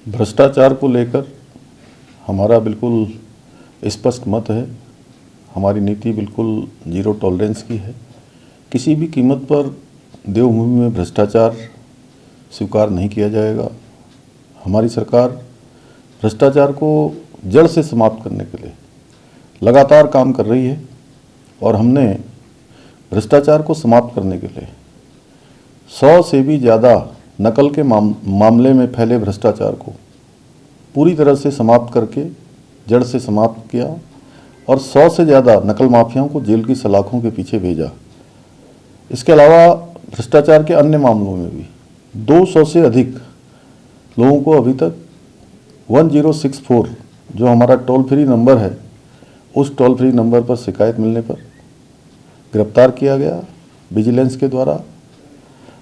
भ्रष्टाचार को लेकर हमारा बिल्कुल स्पष्ट मत है। हमारी नीति बिल्कुल जीरो टॉलरेंस की है। किसी भी कीमत पर देवभूमि में भ्रष्टाचार स्वीकार नहीं किया जाएगा। हमारी सरकार भ्रष्टाचार को जड़ से समाप्त करने के लिए लगातार काम कर रही है और हमने भ्रष्टाचार को समाप्त करने के लिए 100 से भी ज़्यादा नकल के मामले में फैले भ्रष्टाचार को पूरी तरह से समाप्त करके जड़ से समाप्त किया और 100 से ज़्यादा नकल माफियाओं को जेल की सलाखों के पीछे भेजा। इसके अलावा भ्रष्टाचार के अन्य मामलों में भी 200 से अधिक लोगों को अभी तक 1064 जो हमारा टोल फ्री नंबर है, उस टोल फ्री नंबर पर शिकायत मिलने पर गिरफ्तार किया गया। विजिलेंस के द्वारा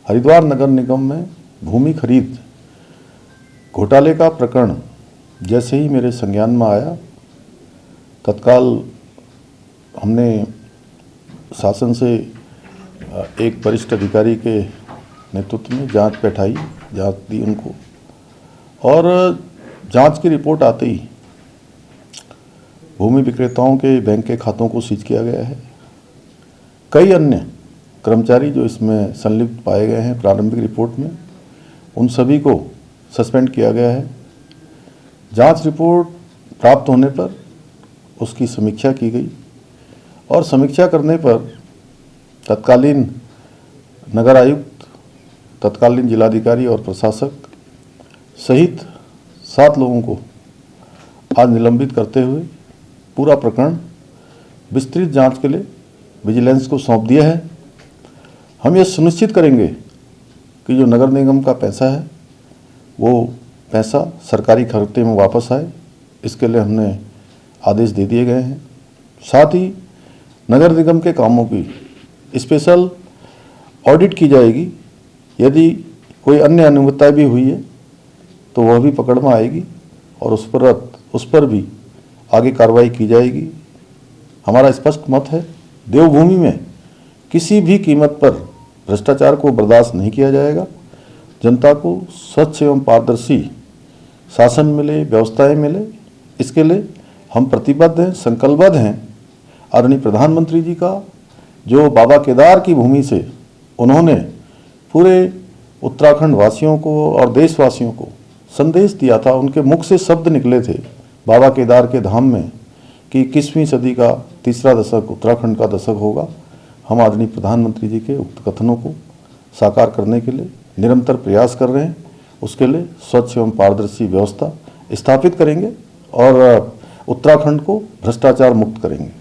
हरिद्वार नगर निगम में भूमि खरीद घोटाले का प्रकरण जैसे ही मेरे संज्ञान में आया, तत्काल हमने शासन से एक वरिष्ठ अधिकारी के नेतृत्व में जांच बैठाई, जांच दी उनको और जांच की रिपोर्ट आते ही भूमि विक्रेताओं के बैंक के खातों को सीज किया गया है। कई अन्य कर्मचारी जो इसमें संलिप्त पाए गए हैं प्रारंभिक रिपोर्ट में, उन सभी को सस्पेंड किया गया है। जांच रिपोर्ट प्राप्त होने पर उसकी समीक्षा की गई और समीक्षा करने पर तत्कालीन नगर आयुक्त, तत्कालीन जिलाधिकारी और प्रशासक सहित 7 लोगों को आज निलंबित करते हुए पूरा प्रकरण विस्तृत जांच के लिए विजिलेंस को सौंप दिया है। हम ये सुनिश्चित करेंगे कि जो नगर निगम का पैसा है वो पैसा सरकारी खाते में वापस आए। इसके लिए हमने आदेश दे दिए गए हैं। साथ ही नगर निगम के कामों की स्पेशल ऑडिट की जाएगी। यदि कोई अन्य अनियमितता भी हुई है तो वह भी पकड़ में आएगी और उस पर भी आगे कार्रवाई की जाएगी। हमारा स्पष्ट मत है, देवभूमि में किसी भी कीमत पर भ्रष्टाचार को बर्दाश्त नहीं किया जाएगा। जनता को स्वच्छ एवं पारदर्शी शासन मिले, व्यवस्थाएं मिले, इसके लिए हम प्रतिबद्ध हैं, संकल्पबद्ध हैं। आदरणीय प्रधानमंत्री जी का जो बाबा केदार की भूमि से उन्होंने पूरे उत्तराखंड वासियों को और देशवासियों को संदेश दिया था, उनके मुख से शब्द निकले थे बाबा केदार के धाम में कि 21वीं सदी का तीसरा दशक उत्तराखंड का दशक होगा। हम आदरणीय प्रधानमंत्री जी के उक्त कथनों को साकार करने के लिए निरंतर प्रयास कर रहे हैं। उसके लिए स्वच्छ एवं पारदर्शी व्यवस्था स्थापित करेंगे और उत्तराखंड को भ्रष्टाचार मुक्त करेंगे।